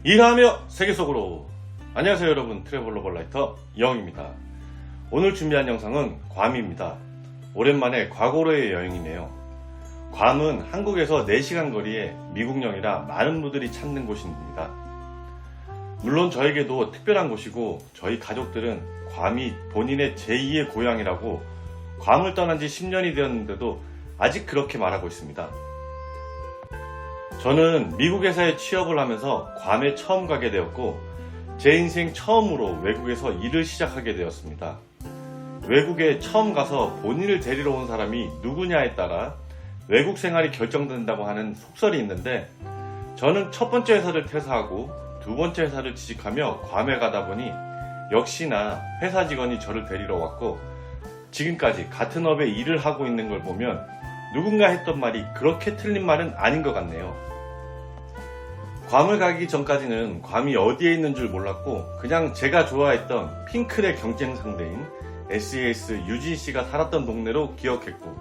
일하며 세계 속으로. 안녕하세요 여러분, 트래블러 라이터 영입니다. 오늘 준비한 영상은 괌입니다. 오랜만에 과거로의 여행이네요. 괌은 한국에서 4시간 거리에 미국령이라 많은 분들이 찾는 곳입니다. 물론 저에게도 특별한 곳이고 저희 가족들은 괌이 본인의 제2의 고향이라고 괌을 떠난 지 10년이 되었는데도 아직 그렇게 말하고 있습니다. 저는 미국 회사에 취업을 하면서 괌에 처음 가게 되었고 제 인생 처음으로 외국에서 일을 시작하게 되었습니다. 외국에 처음 가서 본인을 데리러 온 사람이 누구냐에 따라 외국 생활이 결정된다고 하는 속설이 있는데, 저는 첫 번째 회사를 퇴사하고 두 번째 회사를 취직하며 괌에 가다 보니 역시나 회사 직원이 저를 데리러 왔고, 지금까지 같은 업에 일을 하고 있는 걸 보면 누군가 했던 말이 그렇게 틀린 말은 아닌 것 같네요. 괌을 가기 전까지는 괌이 어디에 있는 줄 몰랐고 그냥 제가 좋아했던 핑클의 경쟁 상대인 SAS 유진 씨가 살았던 동네로 기억했고,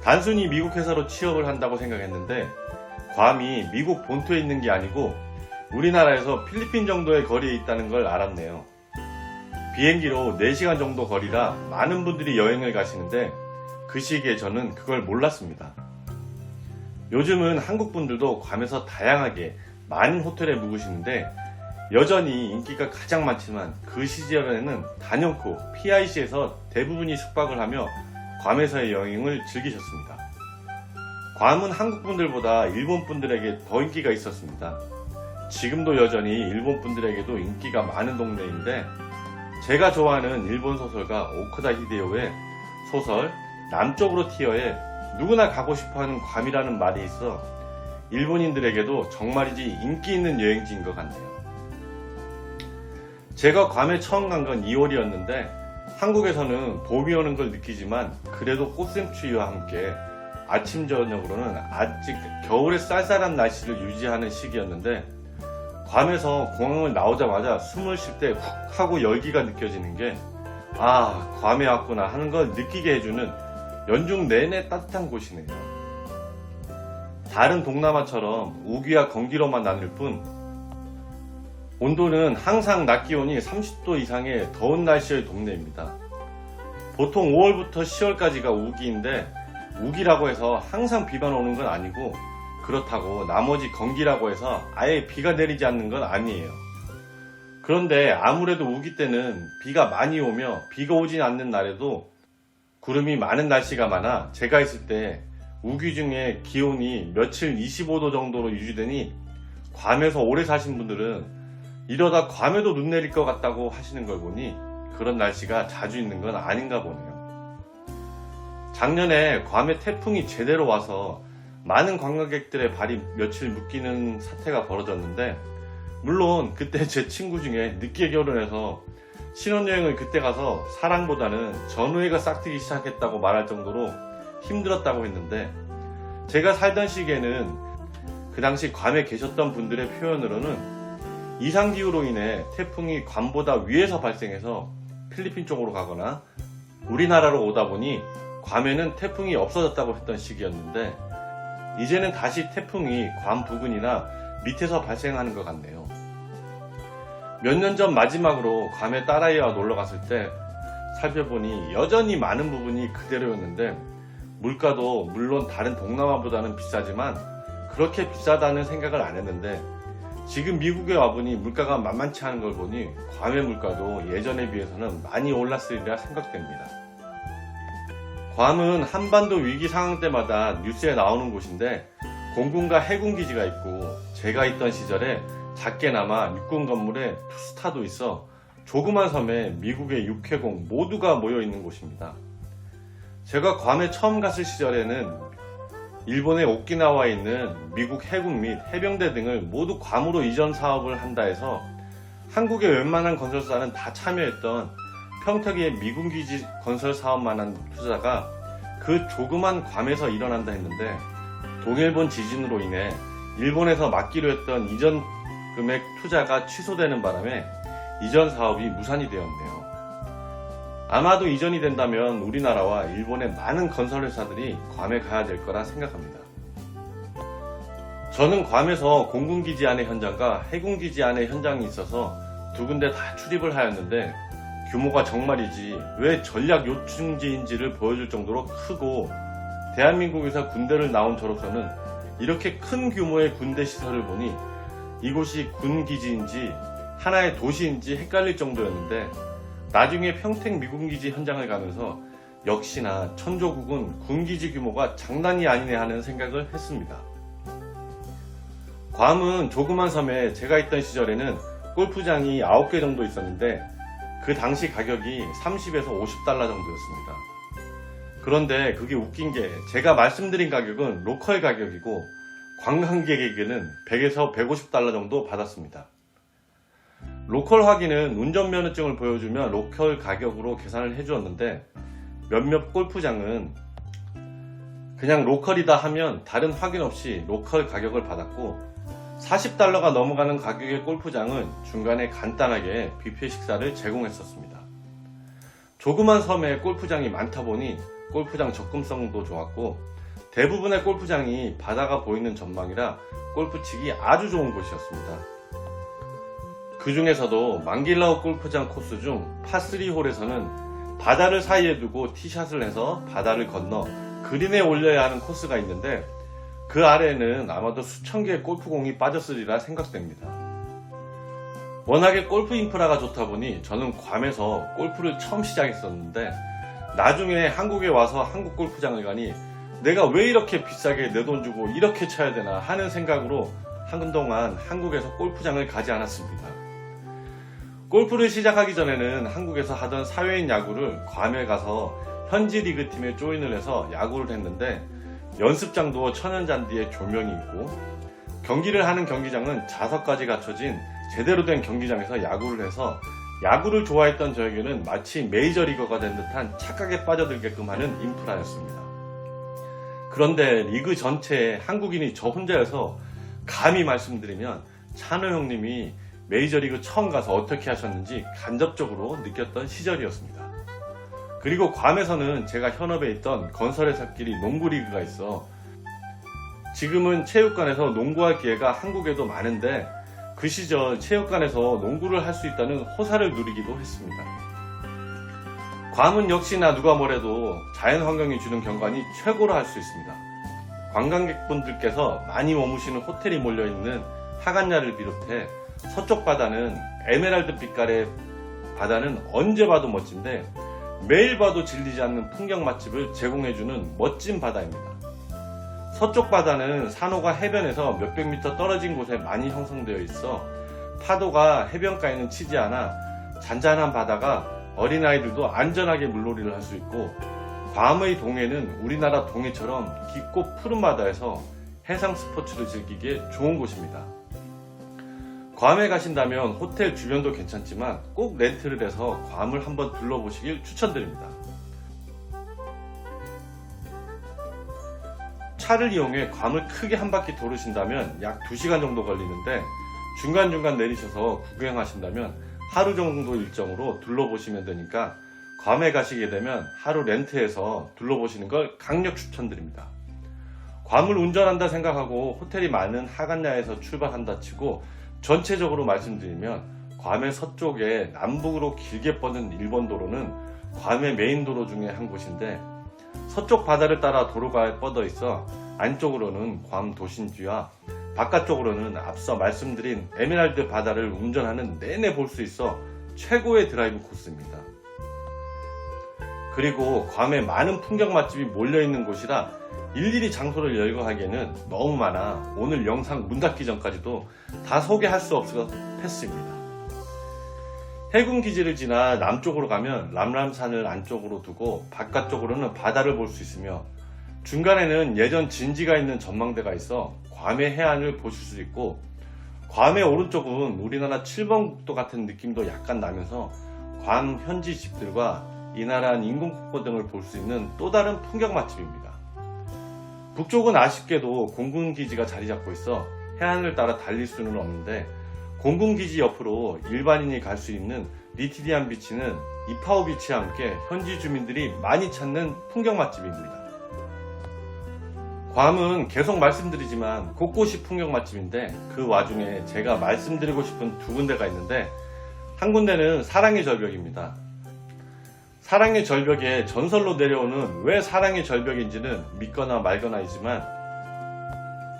단순히 미국 회사로 취업을 한다고 생각했는데 괌이 미국 본토에 있는 게 아니고 우리나라에서 필리핀 정도의 거리에 있다는 걸 알았네요. 비행기로 4시간 정도 거리라 많은 분들이 여행을 가시는데 그 시기에 저는 그걸 몰랐습니다. 요즘은 한국 분들도 괌에서 다양하게 많은 호텔에 묵으시는데 여전히 인기가 가장 많지만 그 시절에는 단연코 PIC에서 대부분이 숙박을 하며 괌에서의 여행을 즐기셨습니다. 괌은 한국 분들보다 일본 분들에게 더 인기가 있었습니다. 지금도 여전히 일본 분들에게도 인기가 많은 동네인데, 제가 좋아하는 일본 소설가 오쿠다 히데요의 소설 남쪽으로 튀어에 누구나 가고 싶어하는 괌이라는 말이 있어 일본인들에게도 정말이지 인기 있는 여행지인 것 같네요. 제가 괌에 처음 간 건 2월이었는데 한국에서는 봄이 오는 걸 느끼지만 그래도 꽃샘추위와 함께 아침 저녁으로는 아직 겨울의 쌀쌀한 날씨를 유지하는 시기였는데, 괌에서 공항을 나오자마자 숨을 쉴 때 훅 하고 열기가 느껴지는 게 괌에 왔구나 하는 걸 느끼게 해주는 연중 내내 따뜻한 곳이네요. 다른 동남아처럼 우기와 건기로만 나뉠 뿐 온도는 항상 낮 기온이 30도 이상의 더운 날씨의 동네입니다. 보통 5월부터 10월까지가 우기인데, 우기라고 해서 항상 비만 오는 건 아니고 그렇다고 나머지 건기라고 해서 아예 비가 내리지 않는 건 아니에요. 그런데 아무래도 우기 때는 비가 많이 오며 비가 오진 않는 날에도 구름이 많은 날씨가 많아 제가 있을 때 우기 중에 기온이 며칠 25도 정도로 유지되니 괌에서 오래 사신 분들은 이러다 괌에도 눈 내릴 것 같다고 하시는 걸 보니 그런 날씨가 자주 있는 건 아닌가 보네요. 작년에 괌에 태풍이 제대로 와서 많은 관광객들의 발이 며칠 묶이는 사태가 벌어졌는데, 물론 그때 제 친구 중에 늦게 결혼해서 신혼여행을 그때 가서 사랑보다는 전우회가 싹트기 시작했다고 말할 정도로 힘들었다고 했는데, 제가 살던 시기에는 그 당시 괌에 계셨던 분들의 표현으로는 이상기후로 인해 태풍이 괌보다 위에서 발생해서 필리핀 쪽으로 가거나 우리나라로 오다 보니 괌에는 태풍이 없어졌다고 했던 시기였는데, 이제는 다시 태풍이 괌 부근이나 밑에서 발생하는 것 같네요. 몇 년 전 마지막으로 괌에 딸아이와 놀러 갔을 때 살펴보니 여전히 많은 부분이 그대로였는데, 물가도 물론 다른 동남아보다는 비싸지만 그렇게 비싸다는 생각을 안 했는데, 지금 미국에 와보니 물가가 만만치 않은 걸 보니 괌의 물가도 예전에 비해서는 많이 올랐으리라 생각됩니다. 괌은 한반도 위기 상황 때마다 뉴스에 나오는 곳인데 공군과 해군 기지가 있고, 제가 있던 시절에 작게나마 육군 건물에 투스타도 있어 조그만 섬에 미국의 육해공 모두가 모여 있는 곳입니다. 제가 괌에 처음 갔을 시절에는 일본의 오키나와에 있는 미국 해군 및 해병대 등을 모두 괌으로 이전 사업을 한다 해서 한국의 웬만한 건설사는 다 참여했던 평택의 미군기지 건설 사업만한 투자가 그 조그만 괌에서 일어난다 했는데, 동일본 지진으로 인해 일본에서 맡기로 했던 이전 금액 투자가 취소되는 바람에 이전 사업이 무산이 되었네요. 아마도 이전이 된다면 우리나라와 일본의 많은 건설회사들이 괌에 가야 될 거라 생각합니다. 저는 괌에서 공군기지 안의 현장과 해군기지 안의 현장이 있어서 두 군데 다 출입을 하였는데 규모가 정말이지 왜 전략 요충지인지를 보여줄 정도로 크고 대한민국에서 군대를 나온 저로서는 이렇게 큰 규모의 군대 시설을 보니 이곳이 군기지인지 하나의 도시인지 헷갈릴 정도였는데 나중에 평택 미군기지 현장을 가면서 역시나 천조국은 군기지 규모가 장난이 아니네 하는 생각을 했습니다. 괌은 조그만 섬에 제가 있던 시절에는 골프장이 9개 정도 있었는데 그 당시 가격이 30에서 50달러 정도였습니다. 그런데 그게 웃긴 게 제가 말씀드린 가격은 로컬 가격이고 관광객에게는 100에서 150달러 정도 받았습니다. 로컬 확인은 운전면허증을 보여주면 로컬 가격으로 계산을 해주었는데 몇몇 골프장은 그냥 로컬이다 하면 다른 확인 없이 로컬 가격을 받았고 40달러가 넘어가는 가격의 골프장은 중간에 간단하게 뷔페 식사를 제공했었습니다. 조그만 섬에 골프장이 많다 보니 골프장 접근성도 좋았고 대부분의 골프장이 바다가 보이는 전망이라 골프 치기 아주 좋은 곳이었습니다. 그 중에서도 망길라우 골프장 코스 중 파3홀에서는 바다를 사이에 두고 티샷을 해서 바다를 건너 그린에 올려야 하는 코스가 있는데 그 아래에는 아마도 수천 개의 골프공이 빠졌으리라 생각됩니다. 워낙에 골프 인프라가 좋다 보니 저는 괌에서 골프를 처음 시작했었는데 나중에 한국에 와서 한국 골프장을 가니 내가 왜 이렇게 비싸게 내 돈 주고 이렇게 쳐야 되나 하는 생각으로 한동안 한국에서 골프장을 가지 않았습니다. 골프를 시작하기 전에는 한국에서 하던 사회인 야구를 괌에 가서 현지 리그팀에 조인을 해서 야구를 했는데 연습장도 천연잔디에 조명이 있고 경기를 하는 경기장은 좌석까지 갖춰진 제대로 된 경기장에서 야구를 해서 야구를 좋아했던 저에게는 마치 메이저리거가 된 듯한 착각에 빠져들게끔 하는 인프라였습니다. 그런데 리그 전체에 한국인이 저 혼자여서 감히 말씀드리면 찬호 형님이 메이저리그 처음 가서 어떻게 하셨는지 간접적으로 느꼈던 시절이었습니다. 그리고 괌에서는 제가 현업에 있던 건설회사끼리 농구리그가 있어 지금은 체육관에서 농구할 기회가 한국에도 많은데 그 시절 체육관에서 농구를 할 수 있다는 호사를 누리기도 했습니다. 괌은 역시나 누가 뭐래도 자연환경이 주는 경관이 최고로 할 수 있습니다. 관광객분들께서 많이 머무시는 호텔이 몰려있는 하간야를 비롯해 서쪽 바다는 에메랄드 빛깔의 바다는 언제 봐도 멋진데 매일 봐도 질리지 않는 풍경 맛집을 제공해주는 멋진 바다입니다. 서쪽 바다는 산호가 해변에서 몇백 미터 떨어진 곳에 많이 형성되어 있어 파도가 해변가에는 치지 않아 잔잔한 바다가 어린아이들도 안전하게 물놀이를 할 수 있고 괌의 동해는 우리나라 동해처럼 깊고 푸른 바다에서 해상 스포츠를 즐기기에 좋은 곳입니다. 괌에 가신다면 호텔 주변도 괜찮지만 꼭 렌트를 해서 괌을 한번 둘러보시길 추천드립니다. 차를 이용해 괌을 크게 한 바퀴 도르신다면 약 2시간 정도 걸리는데 중간중간 내리셔서 구경하신다면 하루 정도 일정으로 둘러보시면 되니까 괌에 가시게 되면 하루 렌트해서 둘러보시는 걸 강력 추천드립니다. 괌을 운전한다 생각하고 호텔이 많은 하간야에서 출발한다 치고 전체적으로 말씀드리면 괌의 서쪽에 남북으로 길게 뻗은 일본 도로는 괌의 메인 도로 중에 한 곳인데 서쪽 바다를 따라 도로가 뻗어 있어 안쪽으로는 괌 도심지와 바깥쪽으로는 앞서 말씀드린 에메랄드 바다를 운전하는 내내 볼 수 있어 최고의 드라이브 코스입니다. 그리고 괌에 많은 풍경 맛집이 몰려있는 곳이라 일일이 장소를 열거하기에는 너무 많아 오늘 영상 문 닫기 전까지도 다 소개할 수 없어서 패스입니다. 해군 기지를 지나 남쪽으로 가면 람람산을 안쪽으로 두고 바깥쪽으로는 바다를 볼 수 있으며 중간에는 예전 진지가 있는 전망대가 있어 괌의 해안을 보실 수 있고 괌의 오른쪽은 우리나라 7번 국도 같은 느낌도 약간 나면서 괌 현지 집들과 이나란 인공국보 등을 볼 수 있는 또 다른 풍경 맛집입니다. 북쪽은 아쉽게도 공군기지가 자리 잡고 있어 해안을 따라 달릴 수는 없는데 공군기지 옆으로 일반인이 갈 수 있는 리티디안 비치는 이파오 비치와 함께 현지 주민들이 많이 찾는 풍경 맛집입니다. 괌은 계속 말씀드리지만 곳곳이 풍경 맛집인데 그 와중에 제가 말씀드리고 싶은 두 군데가 있는데 한 군데는 사랑의 절벽입니다. 사랑의 절벽에 전설로 내려오는 왜 사랑의 절벽인지는 믿거나 말거나이지만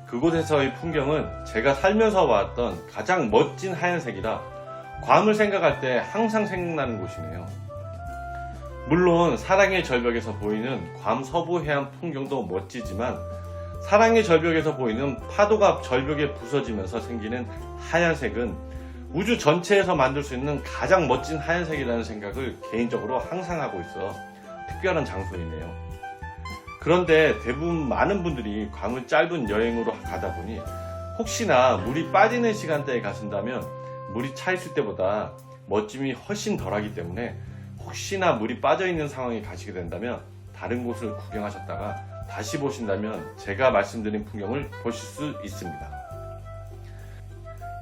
그곳에서의 풍경은 제가 살면서 봤던 가장 멋진 하얀색이라 괌을 생각할 때 항상 생각나는 곳이네요. 물론 사랑의 절벽에서 보이는 괌 서부 해안 풍경도 멋지지만 사랑의 절벽에서 보이는 파도가 절벽에 부서지면서 생기는 하얀색은 우주 전체에서 만들 수 있는 가장 멋진 하얀색이라는 생각을 개인적으로 항상 하고 있어 특별한 장소이네요. 그런데 대부분 많은 분들이 괌을 짧은 여행으로 가다 보니 혹시나 물이 빠지는 시간대에 가신다면 물이 차 있을 때보다 멋짐이 훨씬 덜하기 때문에 혹시나 물이 빠져 있는 상황에 가시게 된다면 다른 곳을 구경하셨다가 다시 보신다면 제가 말씀드린 풍경을 보실 수 있습니다.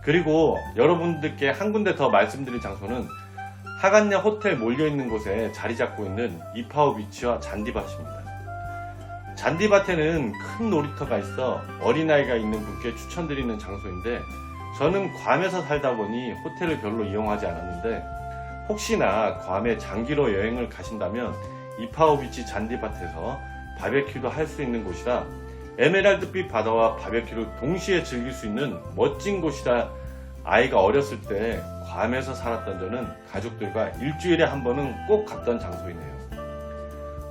그리고 여러분들께 한 군데 더 말씀드릴 장소는 하간야 호텔 몰려있는 곳에 자리 잡고 있는 이파오 비치와 잔디밭입니다. 잔디밭에는 큰 놀이터가 있어 어린아이가 있는 분께 추천드리는 장소인데 저는 괌에서 살다 보니 호텔을 별로 이용하지 않았는데 혹시나 괌에 장기로 여행을 가신다면 이파오 비치 잔디밭에서 바베큐도 할 수 있는 곳이라 에메랄드빛 바다와 바베큐를 동시에 즐길 수 있는 멋진 곳이라 아이가 어렸을 때 괌에서 살았던 저는 가족들과 일주일에 한 번은 꼭 갔던 장소이네요.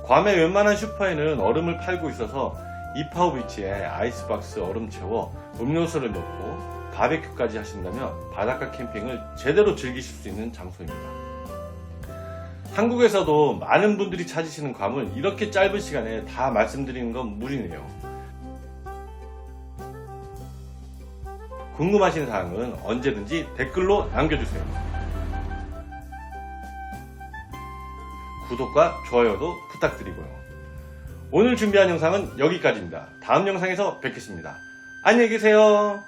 괌의 웬만한 슈퍼에는 얼음을 팔고 있어서 이파오 비치에 아이스박스 얼음 채워 음료수를 넣고 바베큐까지 하신다면 바닷가 캠핑을 제대로 즐기실 수 있는 장소입니다. 한국에서도 많은 분들이 찾으시는 괌을 이렇게 짧은 시간에 다 말씀드리는 건 무리네요. 궁금하신 사항은 언제든지 댓글로 남겨주세요. 구독과 좋아요도 부탁드리고요. 오늘 준비한 영상은 여기까지입니다. 다음 영상에서 뵙겠습니다. 안녕히 계세요.